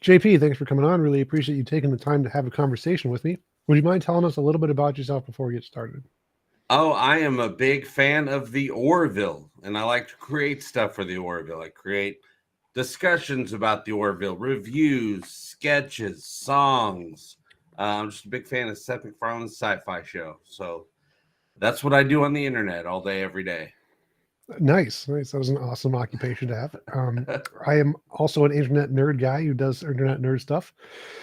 JP, thanks for coming on. Really appreciate you taking the time to have a conversation with me. Would you mind telling us a little bit about yourself before we get started? Oh, I am a big fan of the Orville, and I like to create stuff for the Orville. I create discussions about the Orville, reviews, sketches, songs. I'm just a big fan of Seth MacFarlane's sci-fi show. So that's what I do on the internet all day, every day. Nice. That was an awesome occupation to have. I am also an internet nerd guy who does internet nerd stuff.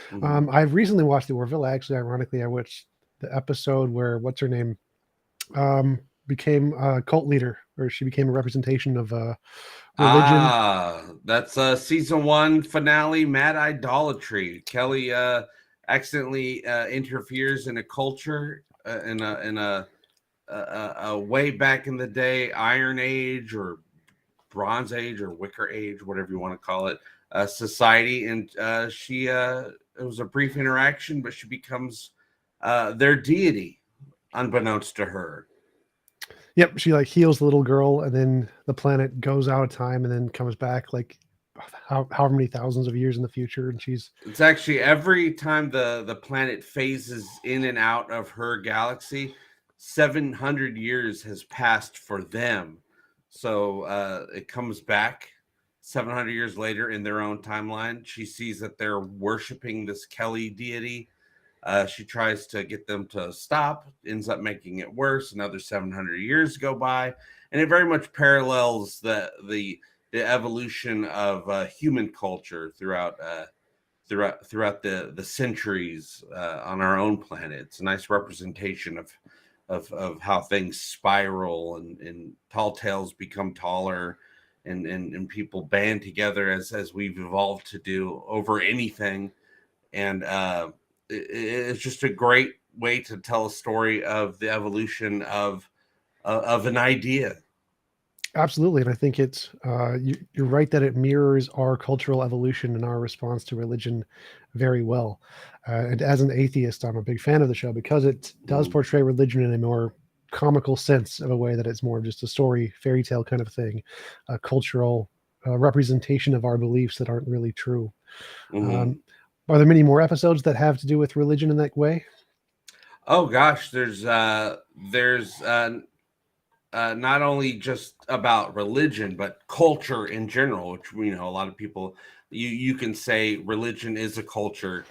Mhm. I've recently watched the Orville. Actually, ironically, I watched the episode where what's her name became a cult leader, or she became a representation of religion. That's season 1 finale, Mad Idolatry. Kelly accidentally interferes in a culture in a way back in the day, Iron Age or Bronze Age or Wicker Age, whatever you want to call it, society, and it was a brief interaction, but she becomes their deity, unbeknownst to her. Yep, she like heals the little girl, and then the planet goes out of time, and then comes back like however many thousands of years in the future, and she's It's actually every time the planet phases in and out of her galaxy, 700 years has passed for them. So it comes back 700 years later in their own timeline. She sees that they're worshiping this Kelly deity. She tries to get them to stop, ends up making it worse. Another 700 years go by, and it very much parallels the evolution of human culture throughout the centuries on our own planet. It's a nice representation of how things spiral and tall tales become taller, and people band together as we've evolved to do over anything. And it's just a great way to tell a story of the evolution of an idea. absolutely, and I think it's you're right that it mirrors our cultural evolution and our response to religion very well. And as an atheist, I'm a big fan of the show because it does Mm. portray religion in a more comical sense, of a way that it's more of just a story, fairy tale kind of thing, a cultural representation of our beliefs that aren't really true. Mm-hmm. Um, are there many more episodes that have to do with religion in that way? Oh gosh, there's not only just about religion, but culture in general, which a lot of people, you can say religion is a culture.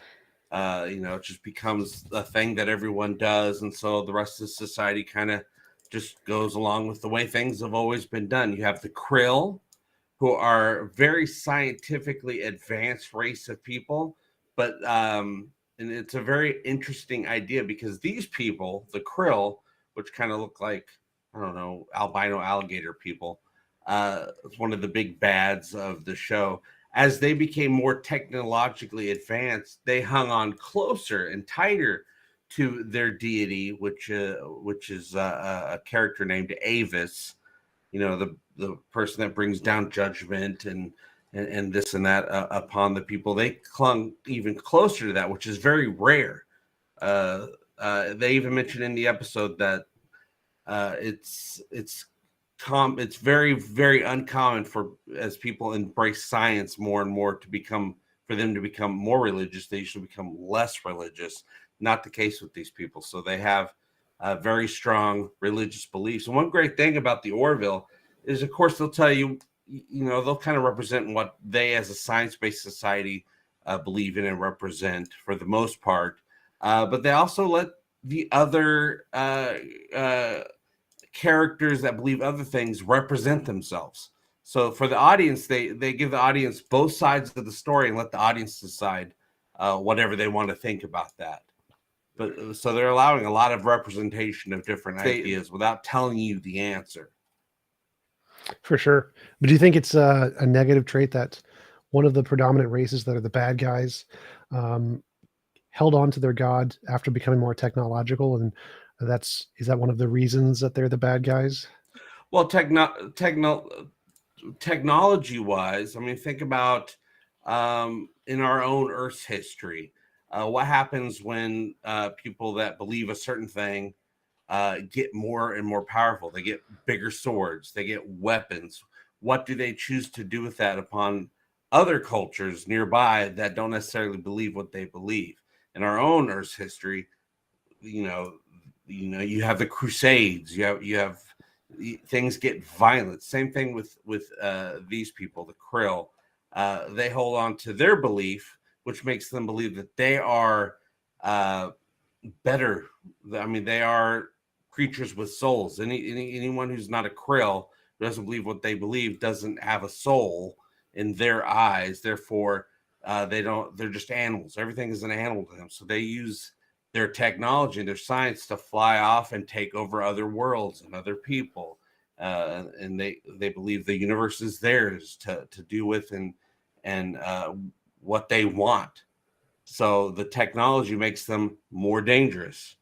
It just becomes a thing that everyone does, and so the rest of society kind of just goes along with the way things have always been done. You have the Krill, who are very scientifically advanced race of people, but and it's a very interesting idea because these people, the Krill, which kind of look like, I don't know, albino alligator people, it's one of the big bads of the show. As they became more technologically advanced, they hung on closer and tighter to their deity, which is a character named Avis. The person that brings down judgment and this and that upon the people. They clung even closer to that, which is very rare. They even mentioned in the episode that it's very, very uncommon for, as people embrace science more and more, for them to become more religious. They usually become less religious. Not the case with these people. So they have very strong religious beliefs. And one great thing about the Orville is, of course, they'll tell you, they'll kind of represent what they as a science-based society believe in and represent for the most part. But they also let the other characters that believe other things represent themselves. So for the audience, they give the audience both sides of the story and let the audience decide whatever they want to think about that. But so they're allowing a lot of representation of different ideas without telling you the answer. For sure. But do you think it's a negative trait that one of the predominant races that are the bad guys um, held on to their god after becoming more technological, and is that one of the reasons that they're the bad guys? Well, technology wise, I mean, think about in our own Earth's history, what happens when people that believe a certain thing get more and more powerful. They get bigger swords, they get weapons. What do they choose to do with that upon other cultures nearby that don't necessarily believe what they believe. In our own Earth's history, you have the Crusades, you have things get violent. Same thing with these people, the Krill. They hold on to their belief, which makes them believe that they are better. I mean, they are creatures with souls. Anyone who's not a Krill, who doesn't believe what they believe, doesn't have a soul in their eyes. Therefore, they're just animals. Everything is an animal to them. So they use their technology and their science to fly off and take over other worlds and other people. And they believe the universe is theirs to do with and what they want. So the technology makes them more dangerous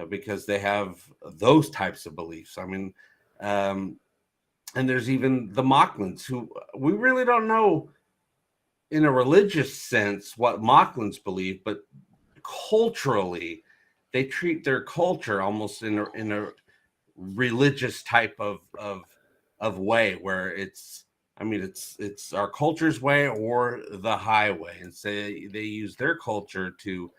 because they have those types of beliefs. I mean, and there's even the Mocklins, who we really don't know in a religious sense what Mocklins believe, but culturally, they treat their culture almost in a religious type of way, where it's our culture's way or the highway, and say they use their culture to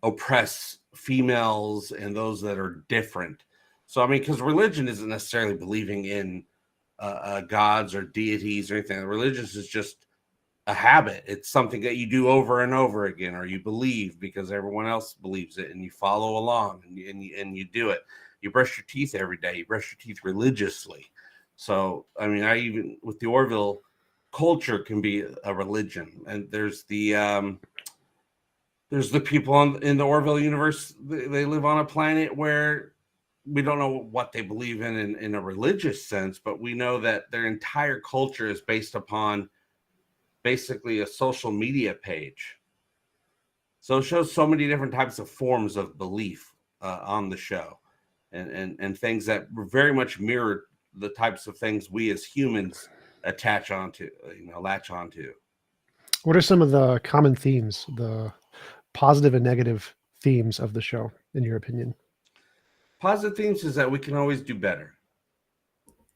oppress females and those that are different. So I mean, because religion isn't necessarily believing in gods or deities or anything. Religious is just a habit. It's something that you do over and over again, or you believe because everyone else believes it, and you follow along and you do it. You brush your teeth every day. You brush your teeth religiously. So I mean, I even with the Orville culture can be a religion, and there's the people in the Orville universe. They live on a planet where we don't know what they believe in a religious sense, but we know that their entire culture is based upon basically a social media page. So it shows so many different types of forms of belief on the show, and things that very much mirror the types of things we as humans latch onto. What are some of the common themes, the positive and negative themes of the show, in your opinion? Positive themes is that we can always do better.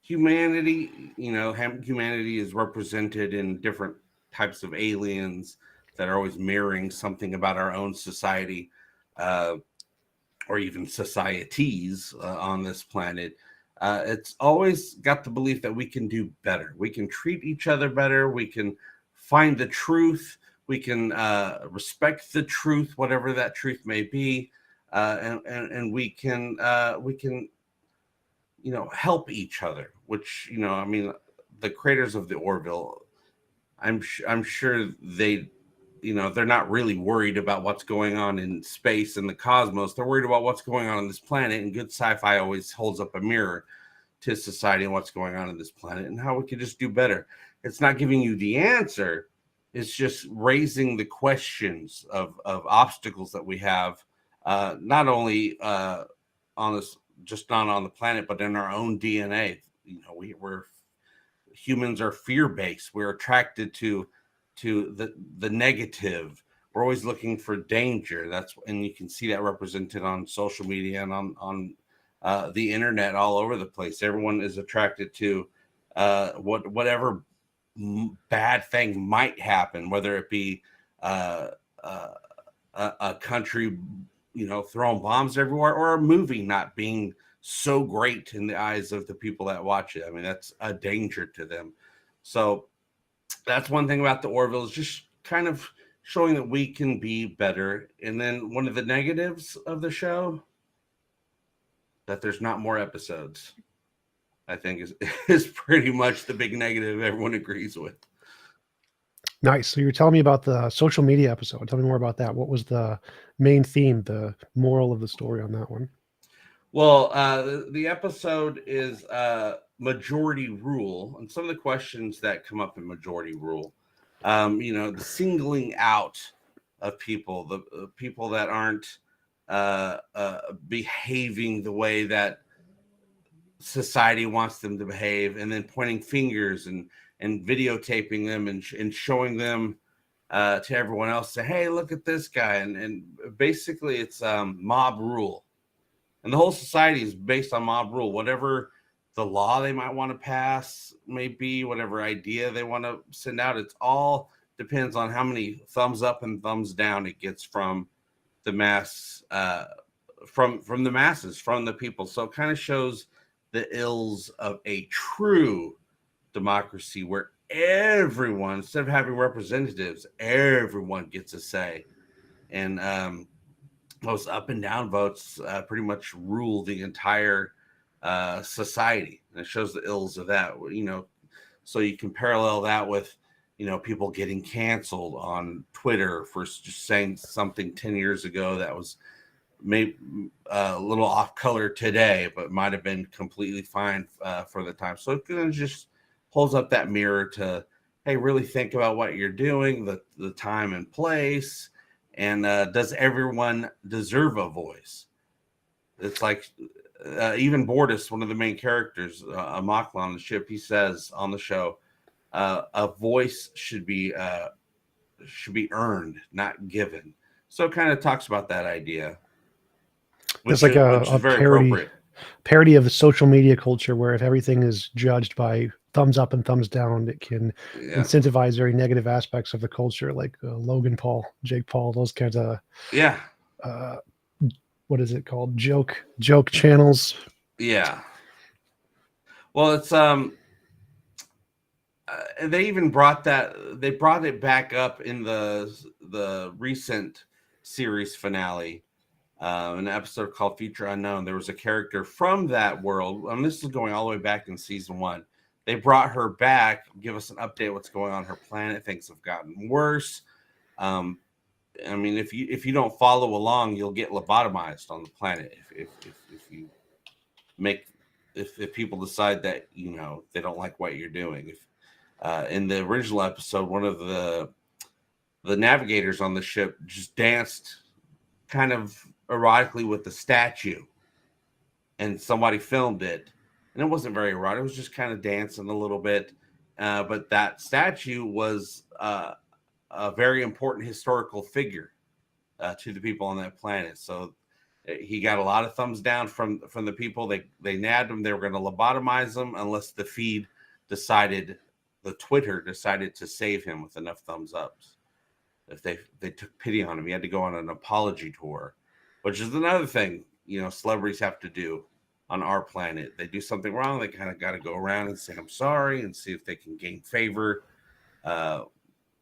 Humanity is represented in different types of aliens that are always mirroring something about our own society, or even societies on this planet. It's always got the belief that we can do better. We can treat each other better. We can find the truth. We can respect the truth, whatever that truth may be, and we can help each other. Which I mean, the creators of the Orville, I'm sure they're not really worried about what's going on in space and the cosmos. They're worried about what's going on this planet, and good sci-fi always holds up a mirror to society and what's going on in this planet and how we can just do better. It's not giving you the answer. It's just raising the questions of obstacles that we have, not only on this, just not on the planet, but in our own DNA. We're humans are fear-based. We're attracted to the negative. We're always looking for danger. And you can see that represented on social media and on the internet all over the place. Everyone is attracted to whatever bad thing might happen, whether it be a country throwing bombs everywhere, or a movie not being so great in the eyes of the people that watch it. I mean, that's a danger to them. So that's one thing about the Orville, is just kind of showing that we can be better. And then one of the negatives of the show, that there's not more episodes, I think is pretty much the big negative everyone agrees with. Nice. So you were telling me about the social media episode. Tell me more about that. What was the main theme, the moral of the story on that one? Well, the episode is majority rule, and some of the questions that come up in majority rule, the singling out of people, the people that aren't behaving the way that society wants them to behave, and then pointing fingers and videotaping them and showing them to everyone else, say, hey, look at this guy. And basically it's mob rule. And the whole society is based on mob rule. Whatever the law they might want to pass may be, whatever idea they want to send out. It's all depends on how many thumbs up and thumbs down it gets from the mass, from the masses, from the people. So it kind of shows the ills of a true democracy where everyone, instead of having representatives, everyone gets a say. And those up and down votes pretty much rule the entire society. And it shows the ills of that, so you can parallel that with, people getting canceled on Twitter for just saying something 10 years ago that was maybe a little off color today, but might have been completely fine for the time. So it kind of just holds up that mirror to, hey, really think about what you're doing, the time and place, and does everyone deserve a voice? It's like even Bortus, one of the main characters, Amakla on the ship, he says on the show, a voice should be earned, not given. So it kind of talks about that idea. It's like a parody of the social media culture where if everything is judged by thumbs up and thumbs down, it can incentivize very negative aspects of the culture, like Logan Paul, Jake Paul, those kinds of what is it called? Joke channels. Yeah. Well, it's they even brought it back up in the recent series finale. An episode called Future Unknown. There was a character from that world, and this is going all the way back in season 1. They brought her back, give us an update what's going on her planet. Things have gotten worse. I mean, if you don't follow along, you'll get lobotomized on the planet if people decide that they don't like what you're doing. If in the original episode, one of the navigators on the ship just danced kind of erotically with the statue, and somebody filmed it, and it wasn't very erotic. It was just kind of dancing a little bit, but that statue was a very important historical figure to the people on that planet. So he got a lot of thumbs down from the people. They nabbed him. They were going to lobotomize him unless the Twitter decided to save him with enough thumbs ups. If they took pity on him, he had to go on an apology tour, which is another thing, celebrities have to do on our planet. They do something wrong, they kind of got to go around and say, I'm sorry, and see if they can gain favor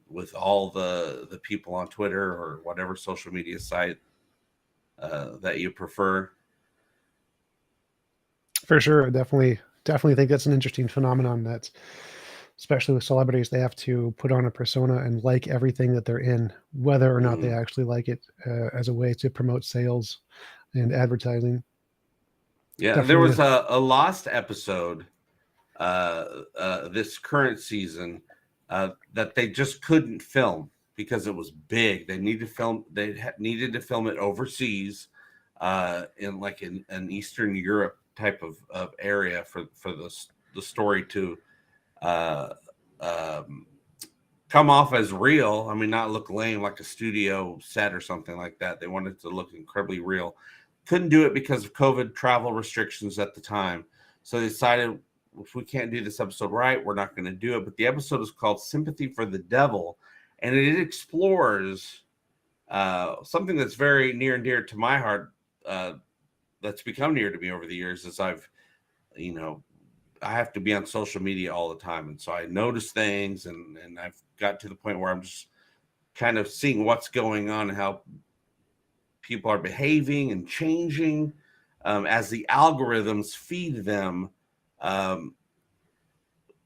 with all the people on Twitter or whatever social media site that you prefer. For sure. I definitely think that's an interesting phenomenon that, especially with celebrities, they have to put on a persona and like everything that they're in, whether or not they actually like it, as a way to promote sales and advertising. Yeah, definitely. There was a lost episode this current season that they just couldn't film because it was big. They needed to film. Needed to film it overseas, in like an Eastern Europe type of area for the story to come off as real. I mean, not look lame like a studio set or something like that. They wanted it to look incredibly real. Couldn't do it because of COVID travel restrictions at the time. So they decided, if we can't do this episode right, we're not going to do it. But the episode is called Sympathy for the Devil, and it explores something that's very near and dear to my heart, that's become near to me over the years, as I have to be on social media all the time. And so I notice things, and I've got to the point where I'm just kind of seeing what's going on and how people are behaving and changing as the algorithms feed them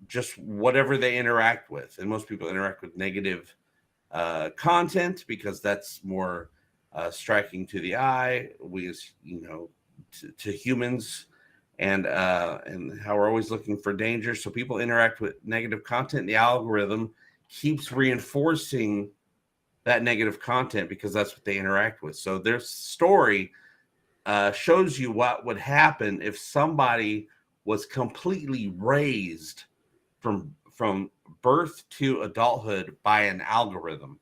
just whatever they interact with. And most people interact with negative content because that's more striking to the eye. We, as to humans, and how we're always looking for danger. So people interact with negative content. The algorithm keeps reinforcing that negative content because that's what they interact with. So their story shows you what would happen if somebody was completely raised from birth to adulthood by an algorithm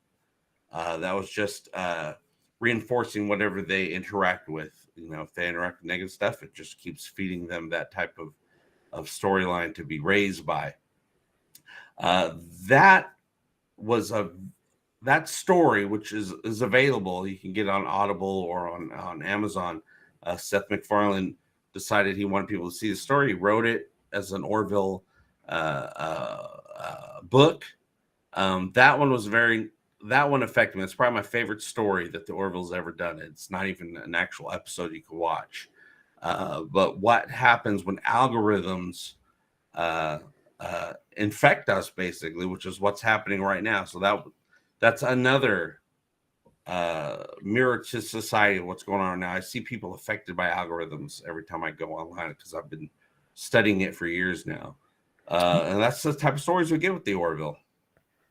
that was just reinforcing whatever they interact with. If they interact with negative stuff, it just keeps feeding them that type of storyline to be raised by. That was that story, which is available. You can get on Audible or on Amazon. Seth MacFarlane decided he wanted people to see the story. He wrote it as an Orville book. That one affected me. It's probably my favorite story that the Orville's ever done. It's not even an actual episode you can watch. But what happens when algorithms infect us, basically, which is what's happening right now. So that's another mirror to society of what's going on now. I see people affected by algorithms every time I go online because I've been studying it for years now. And that's the type of stories we get with the Orville.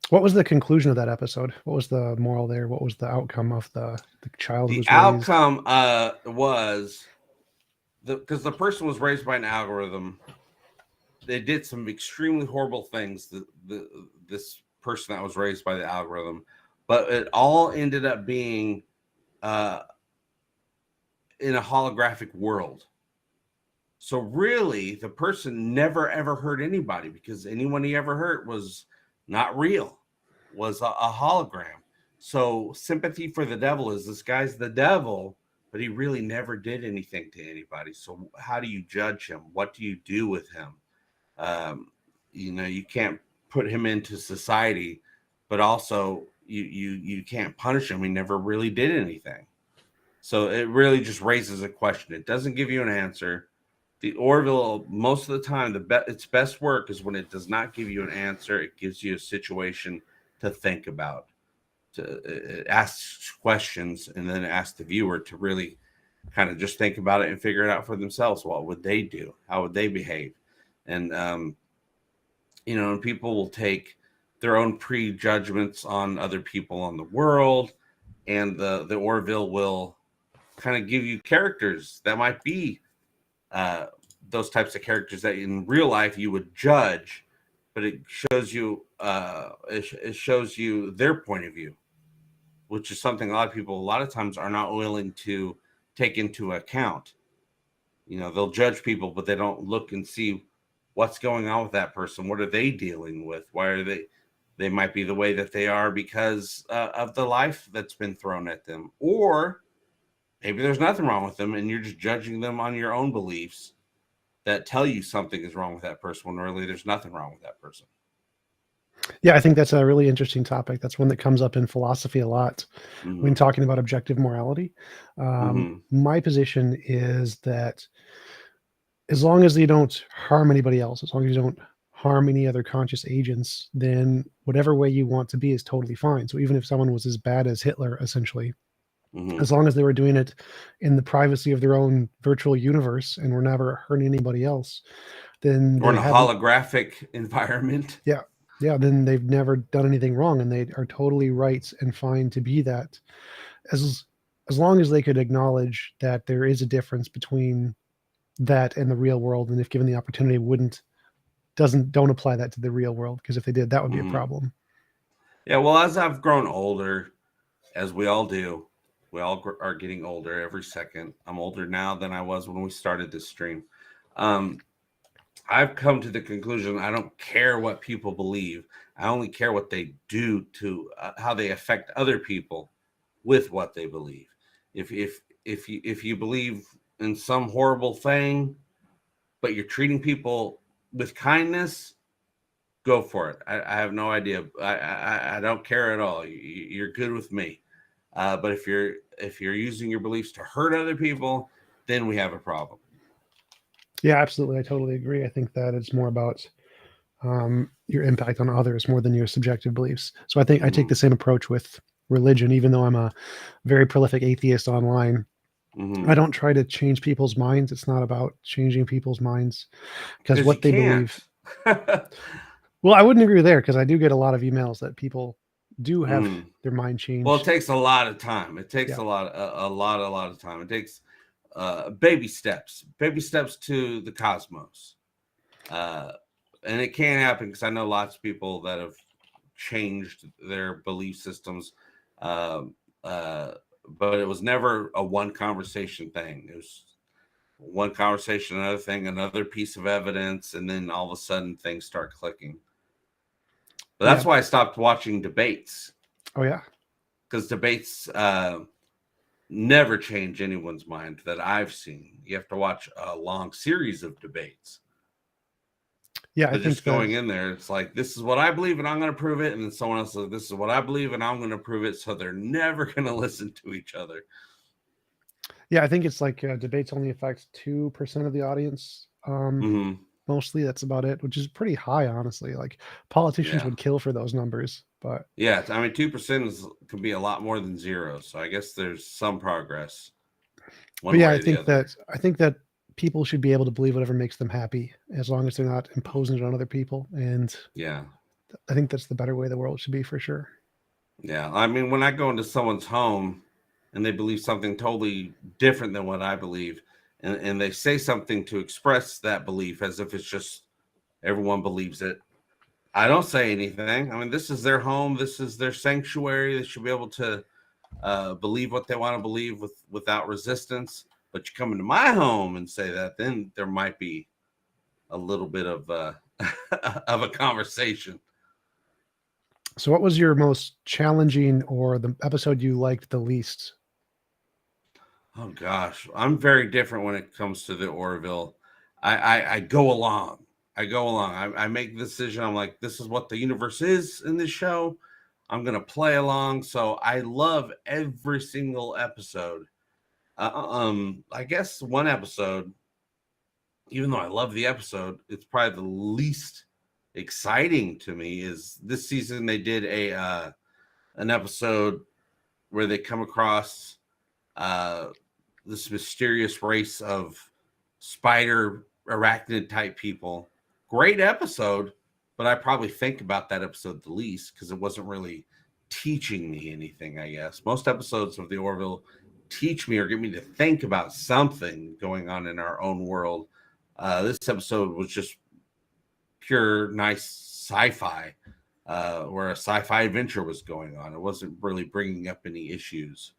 What was the conclusion of that episode? What was the moral there? What was the outcome of the child? The was outcome was because the person was raised by an algorithm. They did some extremely horrible things. This person that was raised by the algorithm, but it all ended up being in a holographic world. So really, the person never ever hurt anybody because anyone he ever hurt was not real, was a hologram. So sympathy for the devil is this guy's the devil, but he really never did anything to anybody. So how do you judge him? What do you do with him? You can't put him into society, but also you can't punish him. He never really did anything. So it really just raises a question. It doesn't give you an answer. The Orville, most of the time, its best work is when it does not give you an answer. It gives you a situation to think about, to ask questions, and then ask the viewer to really kind of just think about it and figure it out for themselves. What would they do? How would they behave? And, and people will take their own prejudgments on other people on the world, and the Orville will kind of give you characters that might be those types of characters that in real life you would judge, but it shows you it shows you their point of view, which is something a lot of people a lot of times are not willing to take into account. They'll judge people, but they don't look and see what's going on with that person. What are they dealing with? Why are they might be the way that they are because of the life that's been thrown at them, or maybe there's nothing wrong with them and you're just judging them on your own beliefs that tell you something is wrong with that person when really there's nothing wrong with that person. Yeah, I think that's a really interesting topic. That's one that comes up in philosophy a lot when talking about objective morality. My position is that as long as you don't harm anybody else, as long as you don't harm any other conscious agents, then whatever way you want to be is totally fine. So even if someone was as bad as Hitler, essentially, as long as they were doing it in the privacy of their own virtual universe and were never hurting anybody else, then or in a holographic environment. Yeah. Then they've never done anything wrong, and they are totally right and fine to be that. As long as they could acknowledge that there is a difference between that and the real world, and if given the opportunity, don't apply that to the real world, because if they did, that would be a problem. Yeah, well, as I've grown older, as we all do, we all are getting older every second. I'm older now than I was when we started this stream. I've come to the conclusion I don't care what people believe. I only care what they do to how they affect other people with what they believe. If you believe in some horrible thing, but you're treating people with kindness, go for it. I have no idea. I don't care at all. You're good with me. But if you're using your beliefs to hurt other people, then we have a problem. Yeah, absolutely. I totally agree. I think that it's more about your impact on others more than your subjective beliefs. So I think I take the same approach with religion, even though I'm a very prolific atheist online. I don't try to change people's minds. It's not about changing people's minds, because what they believe. Well, I wouldn't agree there, because I do get a lot of emails that people do have their mind changed. Well, it takes a lot of time. It takes a lot of time. It takes baby steps to the cosmos. And it can happen, because I know lots of people that have changed their belief systems. But it was never a one conversation thing. It was one conversation, another thing, another piece of evidence, and then all of a sudden things start clicking. But that's why I stopped watching debates. Oh yeah, because debates never change anyone's mind that I've seen. You have to watch a long series of debates. Yeah, But I think just going in there, it's like, this is what I believe and I'm going to prove it. And then someone else says, this is what I believe and I'm going to prove it. So they're never going to listen to each other. Yeah, I think it's like debates only affects 2% of the audience. Mostly that's about it, which is pretty high, honestly. Like politicians would kill for those numbers, but yeah, I mean 2% can be a lot more than 0. So I guess there's some progress. But yeah, I think that people should be able to believe whatever makes them happy, as long as they're not imposing it on other people. And yeah, I think that's the better way the world should be, for sure. Yeah, I mean, when I go into someone's home and they believe something totally different than what I believe, and they say something to express that belief as if it's just everyone believes it, I don't say anything. I mean, this is their home. This is their sanctuary. They should be able to believe what they want to believe without resistance. But you come into my home and say that, then there might be a little bit of of a conversation. So what was your most challenging or the episode you liked the least? Oh gosh, I'm very different when it comes to the Orville. I go along. I make the decision. I'm like, this is what the universe is in this show. I'm gonna play along. So I love every single episode. I guess one episode, even though I love the episode, it's probably the least exciting to me. Is this season they did an episode where they come across this mysterious race of spider arachnid type people. Great episode, but I probably think about that episode the least because it wasn't really teaching me anything, I guess. Most episodes of the Orville teach me or get me to think about something going on in our own world. This episode was just pure nice sci-fi, where a sci-fi adventure was going on. It wasn't really bringing up any issues.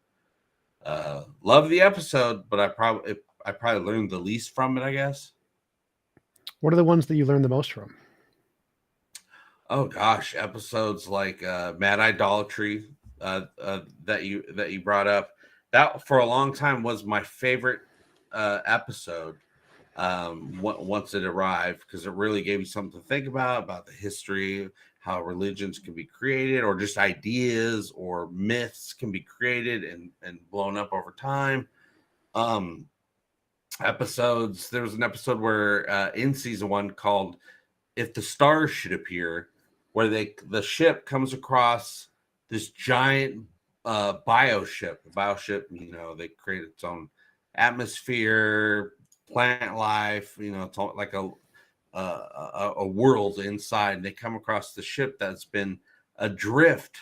Love the episode, but I probably learned the least from it, I guess. What are the ones that you learned the most from? Oh gosh, episodes like Mad Idolatry that you brought up. That for a long time was my favorite episode. Once it arrived, because it really gave me something to think about the history, how religions can be created, or just ideas or myths can be created and blown up over time. Episodes. There was an episode where in season 1 called "If the Stars Should Appear," where the ship comes across this giant bioship. The bioship, they create its own atmosphere, plant life. It's all like a world inside. And they come across the ship that's been adrift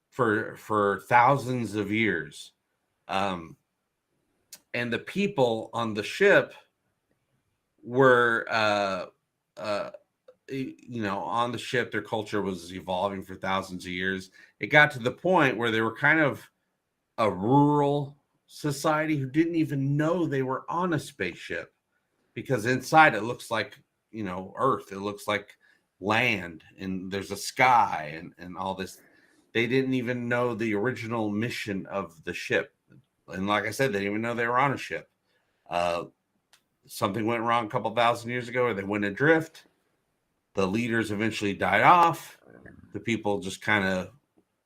for thousands of years, and the people on the ship were on the ship. Their culture was evolving for thousands of years. It got to the point where they were kind of a rural society who didn't even know they were on a spaceship, because inside it looks like Earth. It looks like land, and there's a sky and all this. They didn't even know the original mission of the ship, and like I said, they didn't even know they were on a ship. Something went wrong a couple thousand years ago, or they went adrift. The leaders eventually died off. The people just kind of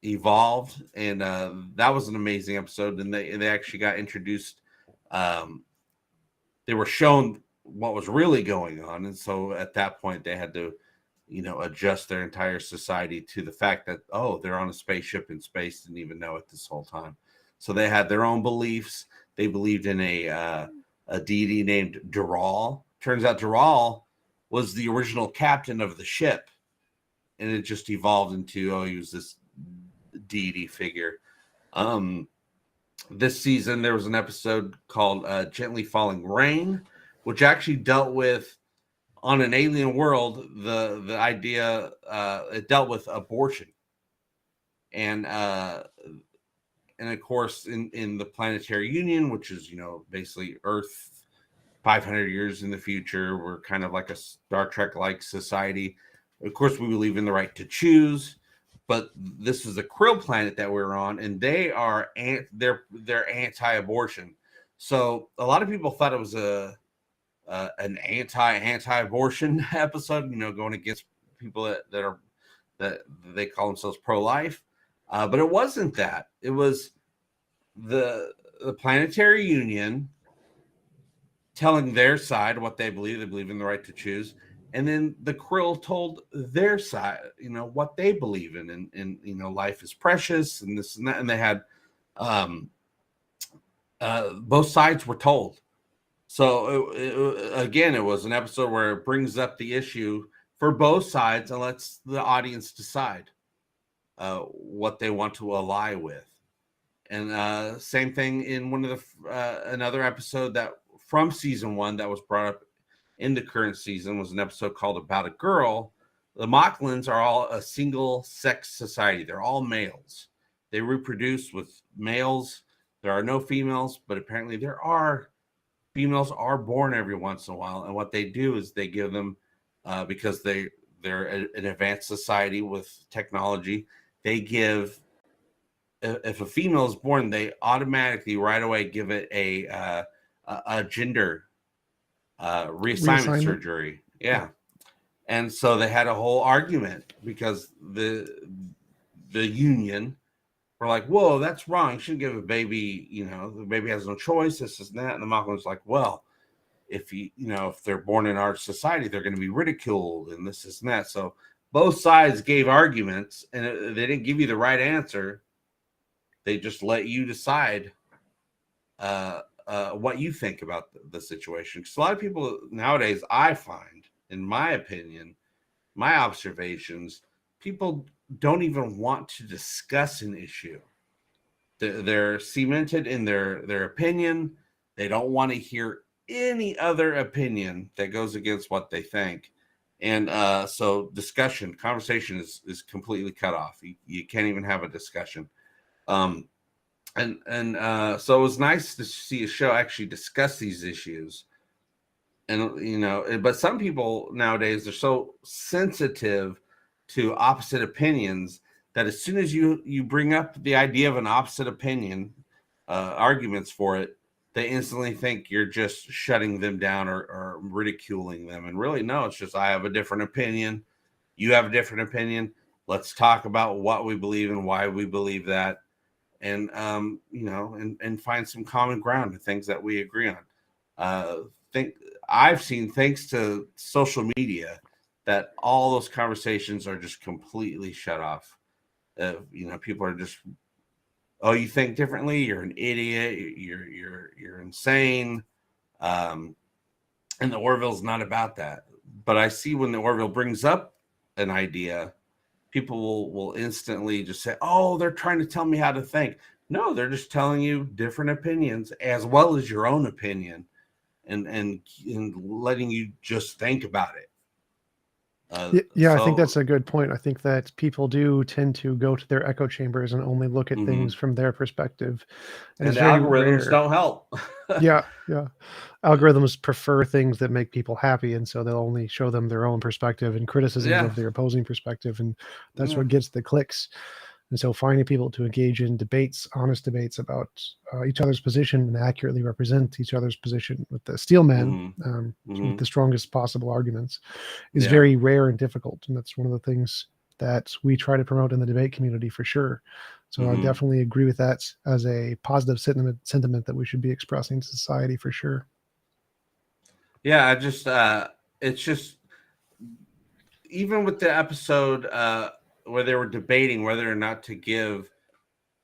evolved, and that was an amazing episode. And they actually got introduced. They were shown what was really going on, and so at that point they had to adjust their entire society to the fact that they're on a spaceship in space, didn't even know it this whole time. So they had their own beliefs. They believed in a deity named Dural. Turns out Dural was the original captain of the ship, and it just evolved into he was this deity figure. This season there was an episode called Gently Falling Rain, which actually dealt with, on an alien world, the idea, it dealt with abortion, and of course in the planetary union, which is basically Earth 500 years in the future. We're kind of like a Star Trek-like society. Of course, we believe in the right to choose, but this is a krill planet that we're on, and they are they're anti-abortion. So a lot of people thought it was an anti-abortion episode, going against people that they call themselves pro-life, but it wasn't that. It was the planetary union telling their side what they believe. They believe in the right to choose. And then the krill told their side, what they believe in. And life is precious and this and that. And they had both sides were told. So again, it was an episode where it brings up the issue for both sides and lets the audience decide what they want to ally with. And same thing in one of the another episode that from season 1 that was brought up in the current season was an episode called About a Girl. The Mocklins are all a single sex society. They're all males. They reproduce with males. There are no females, but apparently females are born every once in a while. And what they do is they give them, because they're an advanced society with technology, they give, if a female is born, they automatically right away give it a gender reassignment surgery. Yeah. And so they had a whole argument because the union were like, whoa, that's wrong. You shouldn't give a baby, the baby has no choice, this is that. And the Malcolm was like, well, if if they're born in our society, they're going to be ridiculed and this is that. So both sides gave arguments and they didn't give you the right answer. They just let you decide what you think about the situation. Because a lot of people nowadays, I find, in my opinion, my observations, people don't even want to discuss an issue. They're cemented in their opinion. They don't want to hear any other opinion that goes against what they think. And so conversation is completely cut off. You can't even have a discussion. So it was nice to see a show actually discuss these issues. And but some people nowadays are so sensitive to opposite opinions that as soon as you bring up the idea of an opposite opinion, arguments for it, they instantly think you're just shutting them down or ridiculing them. And really, no, it's just I have a different opinion. You have a different opinion. Let's talk about what we believe and why we believe that. And and find some common ground to things that we agree on. I've seen, thanks to social media, that all those conversations are just completely shut off. People are just, oh, you think differently? You're an idiot. You're insane. And the Orville's not about that. But I see when the Orville brings up an idea, people will instantly just say, oh, they're trying to tell me how to think. No, they're just telling you different opinions as well as your own opinion and letting you just think about it. I think that's a good point. I think that people do tend to go to their echo chambers and only look at things from their perspective. And algorithms don't help. Yeah. Algorithms prefer things that make people happy, and so they'll only show them their own perspective and criticisms of their opposing perspective, and that's what gets the clicks. And so finding people to engage in debates, honest debates about each other's position and accurately represent each other's position with the steel man, with the strongest possible arguments, is very rare and difficult. And that's one of the things that we try to promote in the debate community for sure. So I definitely agree with that as a positive sentiment that we should be expressing to society for sure. Yeah, it's just, even with the episode where they were debating whether or not to give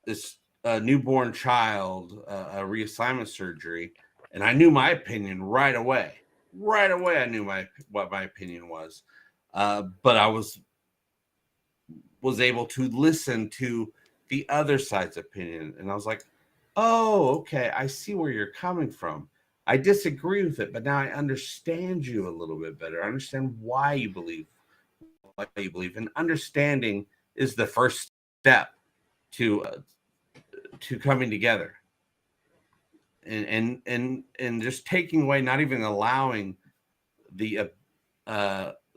this newborn child a reassignment surgery, and I knew my opinion right away. Right away, I knew what my opinion was, but I was able to listen to the other side's opinion, and I was like, "Oh, okay, I see where you're coming from. I disagree with it, but now I understand you a little bit better. I understand why you believe what you believe, and understanding is the first step to coming together." and just taking away, not even allowing the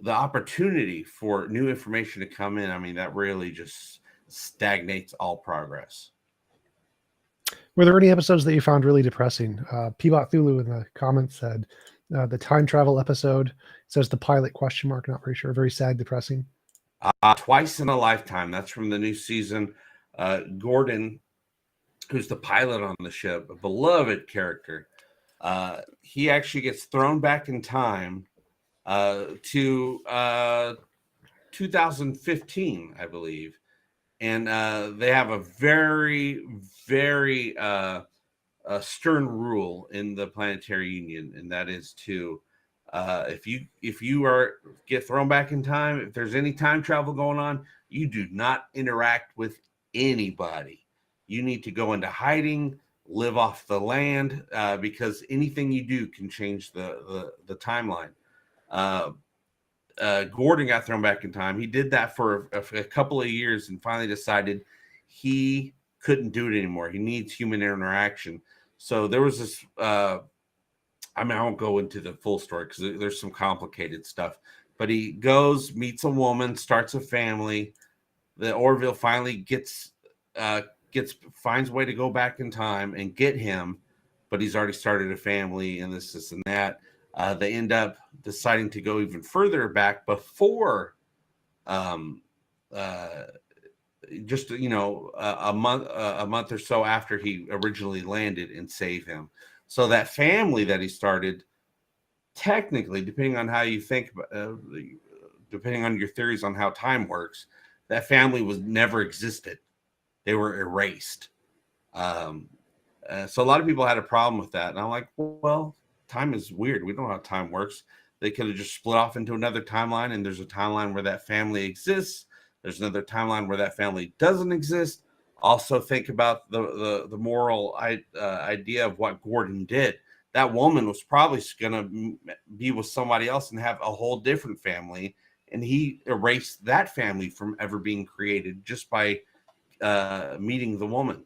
opportunity for new information to come in. I mean, that really just stagnates all progress. Were there any episodes that you found really depressing? Peabot Thulu in the comments said the time travel episode, says the pilot question mark, not very sure. Very sad, depressing. Twice in a Lifetime. That's from the new season. Gordon, who's the pilot on the ship, a beloved character, he actually gets thrown back in time to 2015, I believe. And they have a very, very stern rule in the Planetary Union, and that is to if you get thrown back in time, if there's any time travel going on, you do not interact with anybody. You need to go into hiding, live off the land, because anything you do can change the timeline. Gordon got thrown back in time. He did that for a couple of years and finally decided he couldn't do it anymore. He needs human interaction. So there was this I won't go into the full story because there's some complicated stuff, but he goes, meets a woman, starts a family. The Orville finally finds a way to go back in time and get him, but he's already started a family and this and that. They end up deciding to go even further back before just a month or so after he originally landed, and save him. So that family that he started, technically, depending on how you think, depending on your theories on how time works, that family was never existed. They were erased. So a lot of people had a problem with that. And I'm like, well, time is weird. We don't know how time works. They could have just split off into another timeline, and there's a timeline where that family exists. There's another timeline where that family doesn't exist. Also, think about the moral idea of what Gordon did. That woman was probably going to be with somebody else and have a whole different family, and he erased that family from ever being created just by meeting the woman.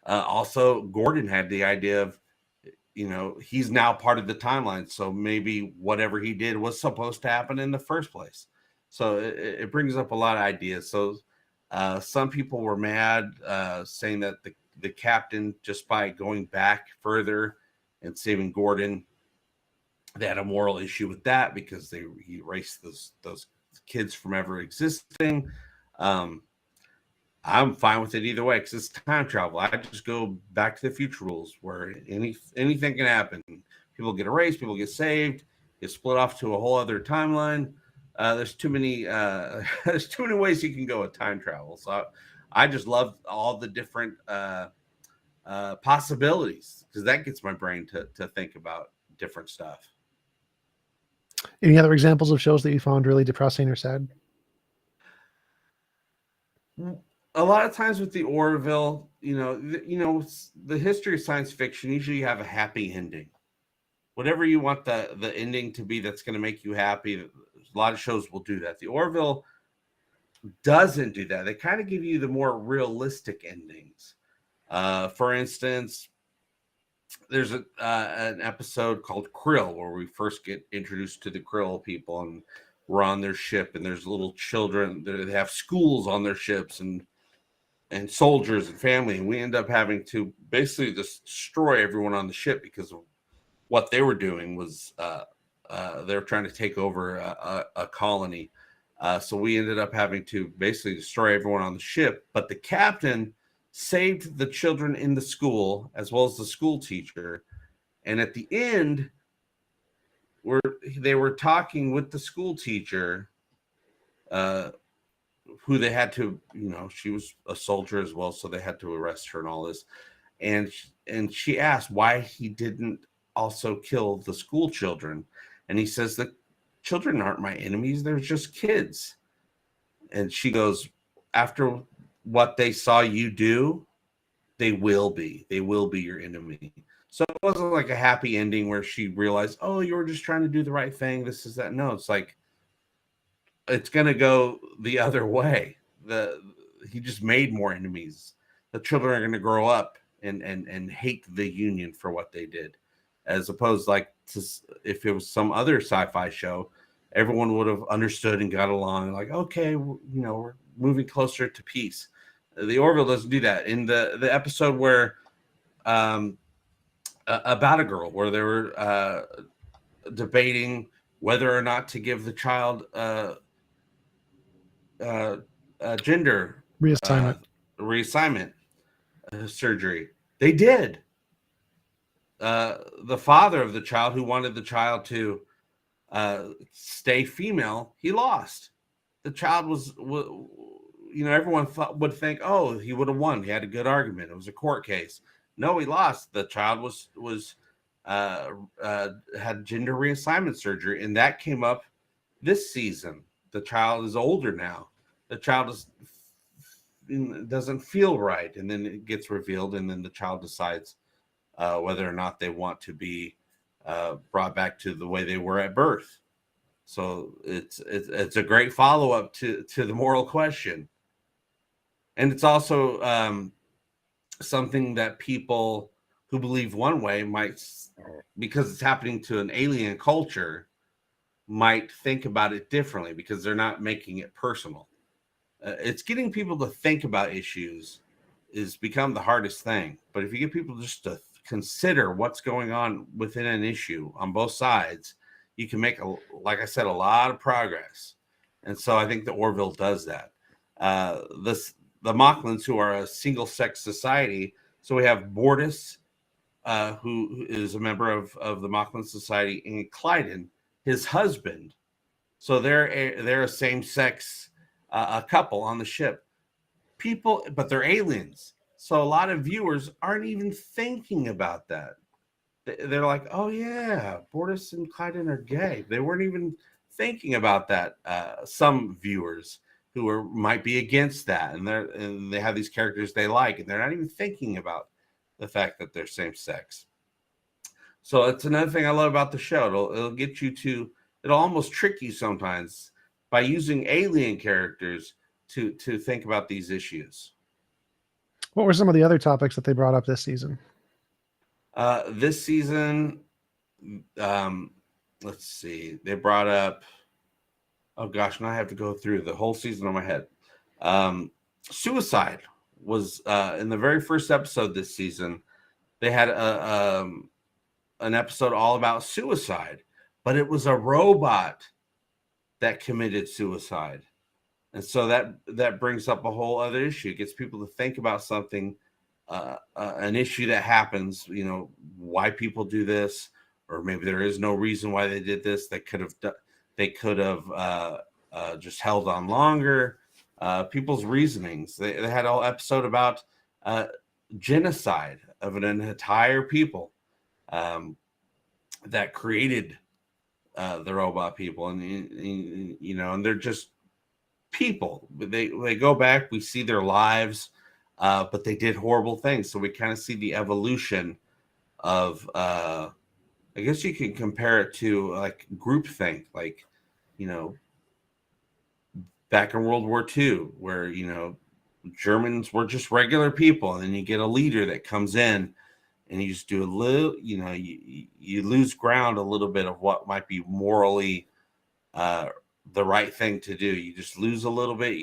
Also, Gordon had the idea of, he's now part of the timeline, so maybe whatever he did was supposed to happen in the first place. So it brings up a lot of ideas. So some people were mad, saying that the captain, just by going back further and saving Gordon, they had a moral issue with that because he erased those kids from ever existing. I'm fine with it either way because it's time travel. I just go back to the future rules where anything can happen. People get erased, people get saved, get split off to a whole other timeline. There's too many ways you can go with time travel. So I just love all the different possibilities because that gets my brain to think about different stuff. Any other examples of shows that you found really depressing or sad? A lot of times with the Orville, the history of science fiction, usually you have a happy ending. Whatever you want the ending to be that's going to make you happy, a lot of shows will do that. The Orville doesn't do that. They kind of give you the more realistic endings. For instance, there's an episode called Krill where we first get introduced to the Krill people, and we're on their ship, and there's little children. They have schools on their ships and soldiers and family, and we end up having to basically destroy everyone on the ship because of what they were doing was they were trying to take over a colony. So we ended up having to basically destroy everyone on the ship, but the captain saved the children in the school as well as the school teacher. And at the end, they were talking with the school teacher, who they had to, she was a soldier as well, so they had to arrest her and all this. And she asked why he didn't also kill the school children. And he says, the children aren't my enemies, they're just kids. And she goes, after what they saw you do, they will be your enemy. So it wasn't like a happy ending where she realized, oh, you were just trying to do the right thing, this is that. No, it's like it's going to go the other way. He just made more enemies. The children are going to grow up and hate the Union for what they did, as opposed like to if it was some other sci-fi show, everyone would have understood and got along. Like, okay, we're moving closer to peace. The Orville doesn't do that. In the episode where about a girl, where they were debating whether or not to give the child gender reassignment surgery, they did. The father of the child, who wanted the child to stay female, he lost. The child was everyone would think, oh, he would have won. He had a good argument. It was a court case. No, he lost. The child was had gender reassignment surgery, and that came up this season. The child is older now. The child doesn't feel right, and then it gets revealed, and then the child decides whether or not they want to be brought back to the way they were at birth. So it's a great follow-up to the moral question. And it's also something that people who believe one way might, because it's happening to an alien culture, might think about it differently because they're not making it personal. It's getting people to think about issues is become the hardest thing. But if you get people just to consider what's going on within an issue on both sides, you can make, like I said, a lot of progress. And so I think the Orville does that. The Mocklins, who are a single-sex society, so we have Bortus, who is a member of the Mocklin Society, and Clyden, his husband. So they're a same-sex a couple on the ship. But they're aliens. So a lot of viewers aren't even thinking about that. They're like, oh yeah, Bortus and Clyden are gay. They weren't even thinking about that. Some viewers who might be against that, and they have these characters they like, and they're not even thinking about the fact that they're same sex. So it's another thing I love about the show. It'll get you to, it'll almost trick you sometimes by using alien characters to think about these issues. What were some of the other topics that they brought up this season? This season, let's see, they brought up, oh gosh, now I have to go through the whole season on my head. Suicide was in the very first episode this season. They had an episode all about suicide, but it was a robot that committed suicide. And so that brings up a whole other issue. It gets people to think about something, an issue that happens, why people do this, or maybe there is no reason why they did this. They could have just held on longer. People's reasonings. They had an whole episode about genocide of an entire people that created the robot people, and they're just people. They go back, we see their lives, but they did horrible things. So we kind of see the evolution of I guess you can compare it to like groupthink, like back in World War II, where Germans were just regular people, and then you get a leader that comes in and you just do a little, you lose ground a little bit of what might be morally the right thing to do. You just lose a little bit,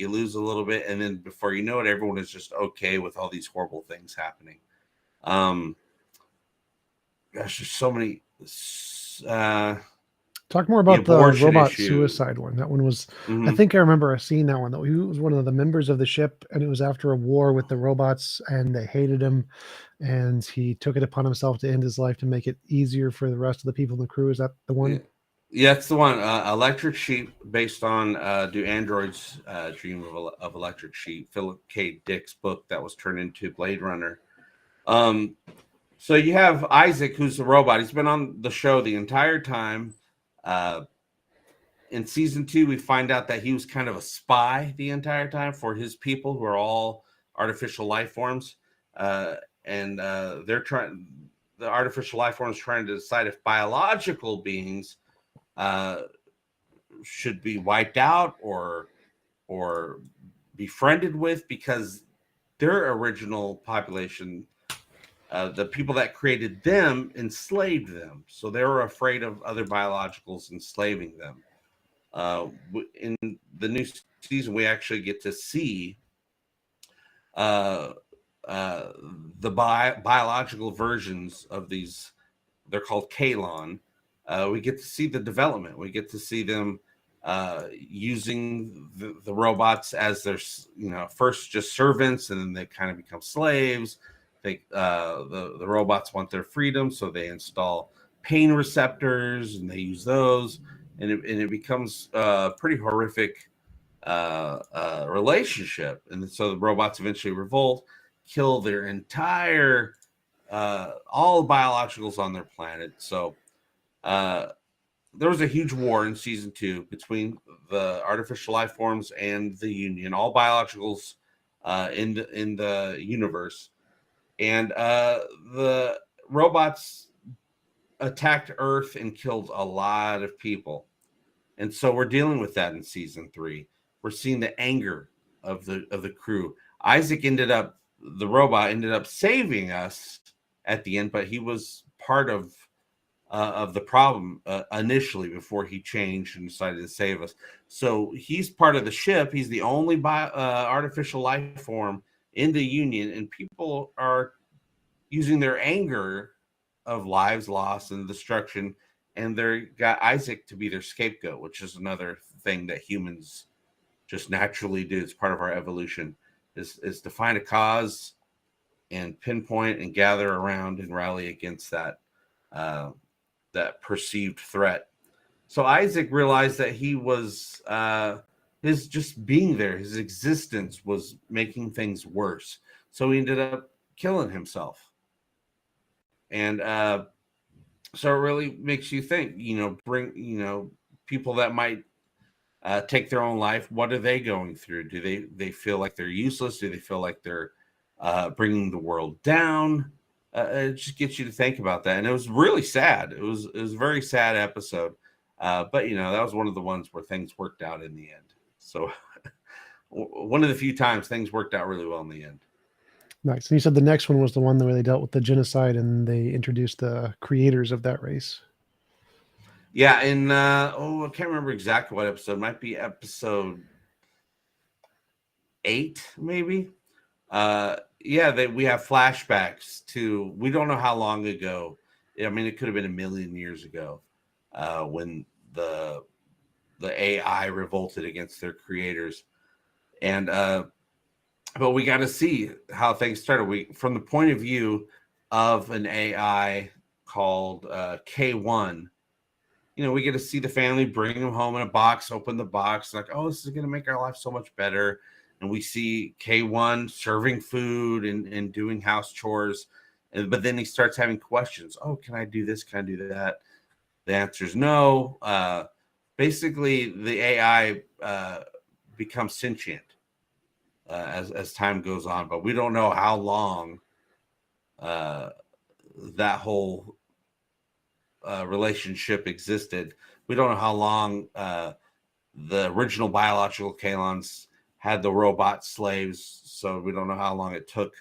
and then before you know it, everyone is just okay with all these horrible things happening. Gosh, there's so many. Talk more about the robot issue. Suicide one. That one was, I think I remember seeing that one. That he was one of the members of the ship, and it was after a war with the robots, and they hated him, and he took it upon himself to end his life to make it easier for the rest of the people in the crew. Is that the one? Yeah, it's the one. Electric Sheep, based on Do Androids Dream of Electric Sheep, Philip K. Dick's book that was turned into Blade Runner. So you have Isaac, who's the robot. He's been on the show the entire time. In season 2, we find out that he was kind of a spy the entire time for his people, who are all artificial life forms. And the artificial life forms trying to decide if biological beings should be wiped out or befriended with, because their original population the people that created them enslaved them, so they were afraid of other biologicals enslaving them. In the new season, we actually get to see uh, the biological versions of these. They're called Kalon. We get to see the development. We get to see them using the robots as their, first just servants, and then they kind of become slaves. The robots want their freedom, so they install pain receptors and they use those, and it becomes a pretty horrific relationship. And so the robots eventually revolt, kill their entire all biologicals on their planet. So there was a huge war in season 2 between the artificial life forms and the Union, all biologicals in the universe, and the robots attacked Earth and killed a lot of people. And so we're dealing with that in season 3. We're seeing the anger of the crew. Isaac the robot ended up saving us at the end, but he was part of the problem initially before he changed and decided to save us. So he's part of the ship. He's the only artificial life form in the Union, and people are using their anger of lives lost and destruction, and they got Isaac to be their scapegoat, which is another thing that humans just naturally do. It's part of our evolution, is to find a cause and pinpoint and gather around and rally against that perceived threat. So Isaac realized that he was his just being there, his existence was making things worse. So he ended up killing himself. And so it really makes you think, bring, people that might take their own life. What are they going through? Do they feel like they're useless? Do they feel like they're bringing the world down? It just gets you to think about that. And it was really sad. It was a very sad episode. But, that was one of the ones where things worked out in the end. So one of the few times things worked out really well in the end. Nice. And you said the next one was the one where they dealt with the genocide and they introduced the creators of that race. Yeah, and I can't remember exactly what episode. It might be episode 8, maybe. We have flashbacks to, we don't know how long ago. I mean, it could have been a million years ago when the AI revolted against their creators, and but we got to see how things started. From the point of view of an AI called K1, we get to see the family bring them home in a box, open the box, like, oh, this is going to make our life so much better. And we see K1 serving food and doing house chores. But then he starts having questions. Oh, can I do this? Can I do that? The answer is no. Basically, the AI becomes sentient as time goes on. But we don't know how long that whole relationship existed. We don't know how long the original biological Kalons had the robot slaves, so we don't know how long it took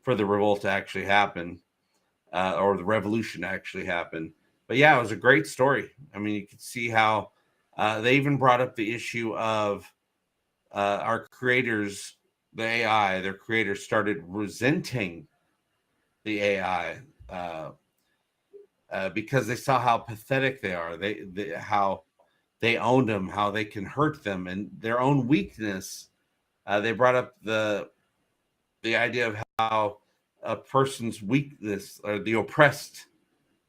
for the revolt to actually happen, or the revolution to actually happen. But yeah, it was a great story. I mean, you could see how they even brought up the issue of our creators, the AI, their creators started resenting the AI because they saw how pathetic they are. How they owned them, how they can hurt them, and their own weakness. They brought up the idea of how a person's weakness, or the oppressed,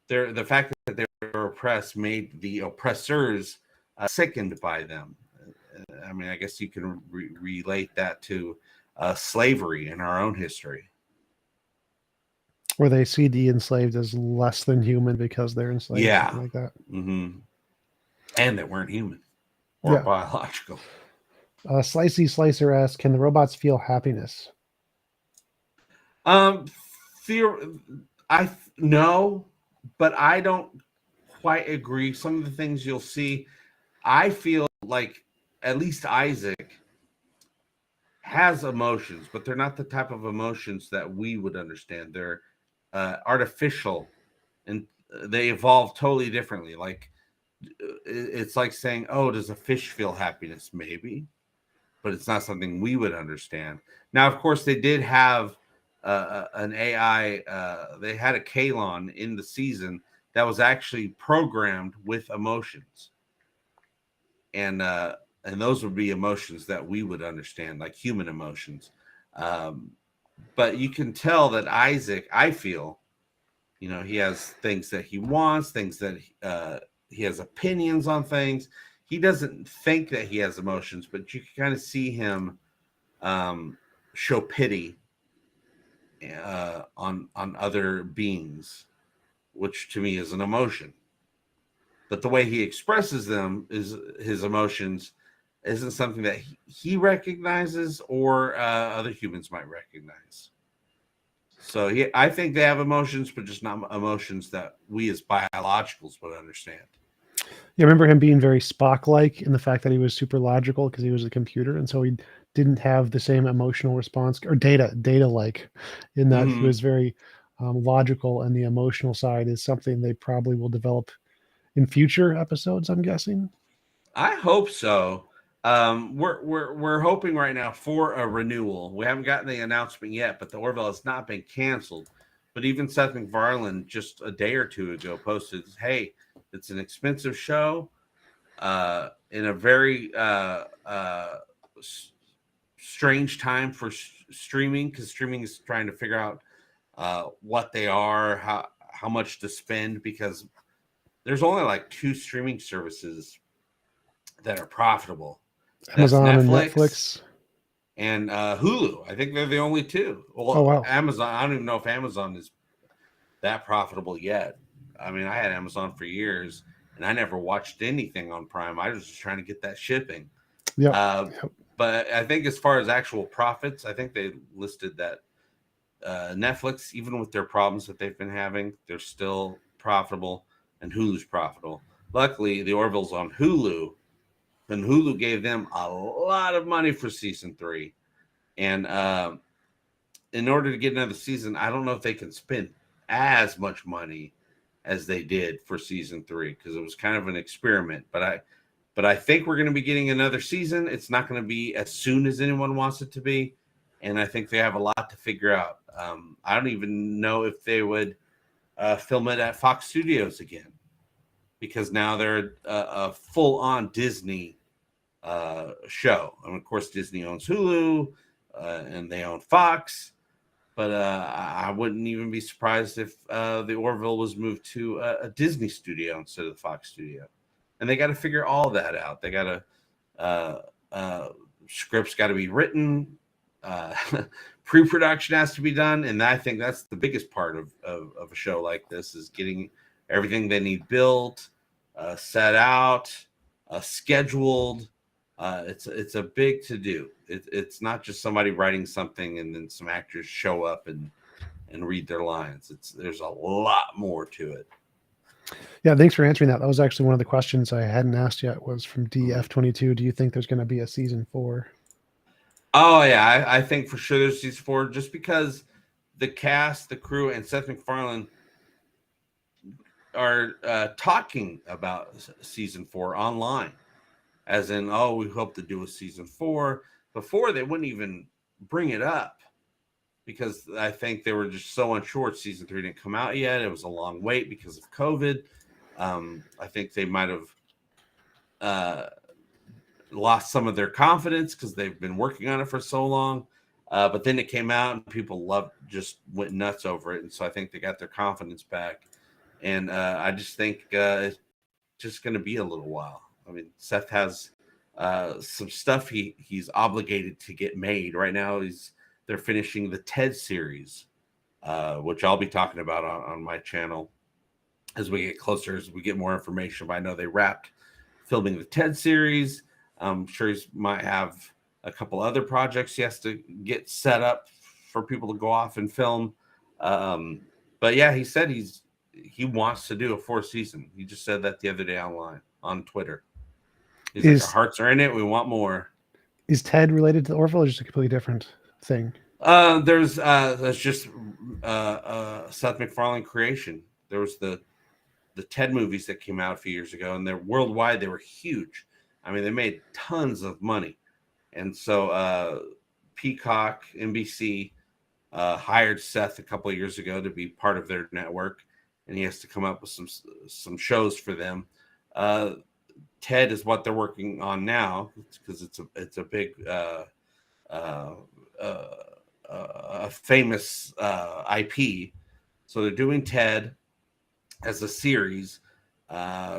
the fact that they were oppressed made the oppressors sickened by them. I mean, I guess you can relate that to slavery in our own history. Where they see the enslaved as less than human because they're enslaved, something like that. Mm-hmm. And they weren't human or biological. Slicey Slicer asks, can the robots feel happiness? No, but I don't quite agree. Some of the things you'll see, I feel like at least Isaac has emotions, but they're not the type of emotions that we would understand. They're artificial, and they evolve totally differently. Like it's like saying, "Oh, does a fish feel happiness?" Maybe, but it's not something we would understand. Now, of course, they did have an AI. They had a Kalon in the season that was actually programmed with emotions, and those would be emotions that we would understand, like human emotions. But you can tell that Isaac, I feel, he has things that he wants, things that he has opinions on things. He doesn't think that he has emotions, but you can kind of see him show pity on other beings, which to me is an emotion. But the way he expresses them, is his emotions, isn't something that he recognizes or other humans might recognize. So I think they have emotions, but just not emotions that we as biologicals would understand. Yeah, I remember him being very Spock-like in the fact that he was super logical because he was a computer, and so he didn't have the same emotional response, or data-like, in that he was very logical, and the emotional side is something they probably will develop in future episodes, I'm guessing. I hope so. We're hoping right now for a renewal. We haven't gotten the announcement yet, but the Orville has not been canceled. But even Seth MacFarlane just a day or two ago posted, "Hey, it's an expensive show in a very strange time for streaming, because streaming is trying to figure out what they are, how much to spend, because there's only like 2 streaming services that are profitable. Amazon and Netflix and Hulu. I think they're the only 2. Well, Oh, wow. Amazon, I don't even know if Amazon is that profitable yet. I mean, I had Amazon for years, and I never watched anything on Prime. I was just trying to get that shipping. Yep. But I think as far as actual profits, I think they listed that Netflix, even with their problems that they've been having, they're still profitable, and Hulu's profitable. Luckily, the Orville's on Hulu, and Hulu gave them a lot of money for season 3. And in order to get another season, I don't know if they can spend as much money as they did for season 3, because it was kind of an experiment. But I think we're going to be getting another season. It's not going to be as soon as anyone wants it to be, and I think they have a lot to figure out. I don't even know if they would film it at Fox Studios again, because now they're a full-on Disney show. And of course, Disney owns Hulu, and they own Fox. But I wouldn't even be surprised if the Orville was moved to a Disney studio instead of the Fox studio. And they got to figure all that out. They got to scripts got to be written, pre-production has to be done, and I think that's the biggest part of a show like this, is getting everything they need built, set out, scheduled. It's a big to do. It's not just somebody writing something and then some actors show up and read their lines. There's a lot more to it. Yeah, thanks for answering that. That was actually one of the questions I hadn't asked yet, was from DF22. Do you think there's going to be a season 4? Oh yeah, I think for sure there's season 4, just because the cast, the crew, and Seth MacFarlane are talking about season 4 online, as in, oh, we hope to do a season 4. Before, they wouldn't even bring it up, because I think they were just so unsure. Season 3 didn't come out yet. It was a long wait because of COVID. I think they might have lost some of their confidence because they've been working on it for so long. But then it came out and people just went nuts over it. And so I think they got their confidence back. And I just think it's just going to be a little while. I mean, Seth has some stuff he's obligated to get made. Right now, they're finishing the TED series, which I'll be talking about on my channel as we get closer, as we get more information. But I know they wrapped filming the TED series. I'm sure he might have a couple other projects he has to get set up for people to go off and film. But yeah, he said he wants to do a 4th season. He just said that the other day online on Twitter. He's like, our hearts are in it. We want more. Is Ted related to the Orville, or just a completely different thing? There's just Seth MacFarlane creation. There was the Ted movies that came out a few years ago, and they're worldwide. They were huge. I mean, they made tons of money. And so Peacock, NBC hired Seth a couple of years ago to be part of their network, and he has to come up with some shows for them. Ted is what they're working on now because it's a big a famous IP. So they're doing Ted as a series.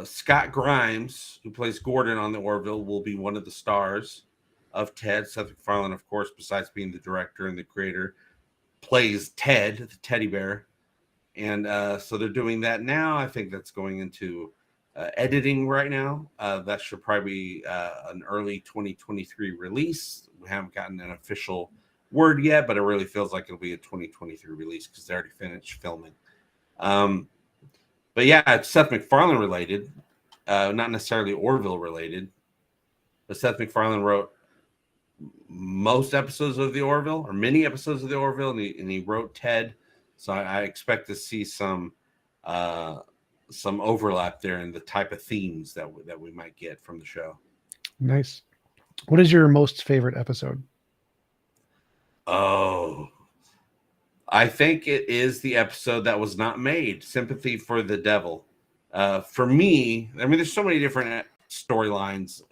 Scott Grimes, who plays Gordon on the Orville, will be one of the stars of Ted. Seth MacFarlane, of course, besides being the director and the creator, plays Ted, the teddy bear. And so they're doing that now. I think that's going into editing right now. That should probably be an early 2023 release. We haven't gotten an official word yet, but it really feels like it'll be a 2023 release because they already finished filming. But yeah, it's Seth MacFarlane related, not necessarily Orville related. But Seth MacFarlane wrote most episodes of the Orville, or many episodes of the Orville, and he wrote Ted. So I expect to see some overlap there in the type of themes that we might get from the show. Nice. What is your most favorite episode? Oh, I think it is the episode that was not made, Sympathy for the Devil. For me, I mean, there's so many different storylines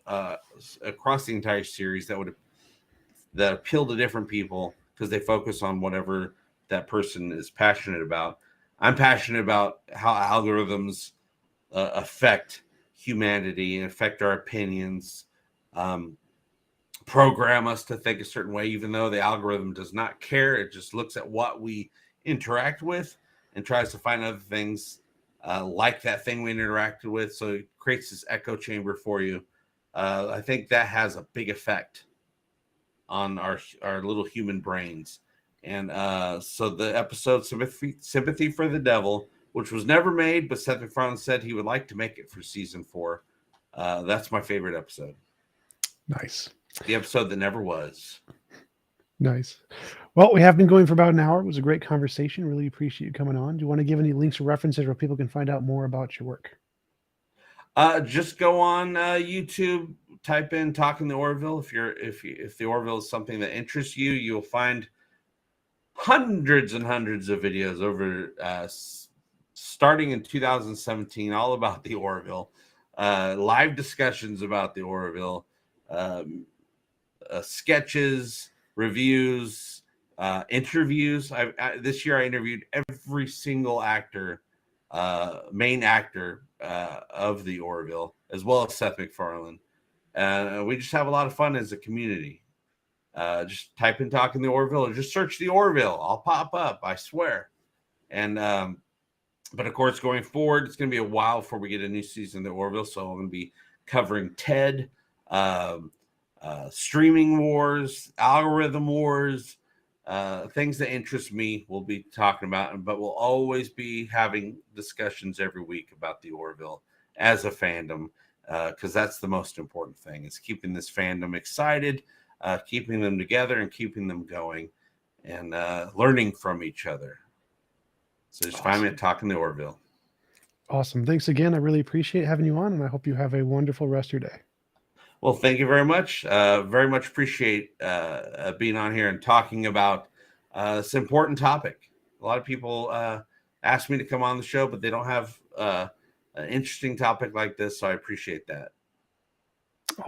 across the entire series that appeal to different people because they focus on whatever that person is passionate about. I'm passionate about how algorithms affect humanity and affect our opinions, program us to think a certain way, even though the algorithm does not care. It just looks at what we interact with and tries to find other things like that thing we interacted with. So it creates this echo chamber for you. I think that has a big effect on our little human brains. And so the episode Sympathy for the Devil, which was never made, but Seth MacFarlane said he would like to make it for season 4. That's my favorite episode. Nice. The episode that never was. Nice. Well, we have been going for about an hour. It was a great conversation. Really appreciate you coming on. Do you want to give any links or references where people can find out more about your work? Just go on YouTube, type in Talking the Orville. If the Orville is something that interests you, you'll find hundreds and hundreds of videos over starting in 2017, all about the Orville, live discussions about the Orville, sketches, reviews, interviews. This year I interviewed every single actor, main actor of the Orville, as well as Seth MacFarlane. We just have a lot of fun as a community. Just type in Talking the Orville or just search the Orville. I'll pop up, I swear. And but of course, going forward, it's going to be a while before we get a new season of the Orville. So I'm going to be covering Ted, streaming wars, algorithm wars, things that interest me. We'll be talking about, but we'll always be having discussions every week about the Orville as a fandom, because that's the most important thing, is keeping this fandom excited, keeping them together and keeping them going, and learning from each other. So just find me at Talking the Orville. Awesome. Thanks again. I really appreciate having you on, and I hope you have a wonderful rest of your day. Well, thank you very much. Very much appreciate being on here and talking about this important topic. A lot of people ask me to come on the show, but they don't have an interesting topic like this, so I appreciate that.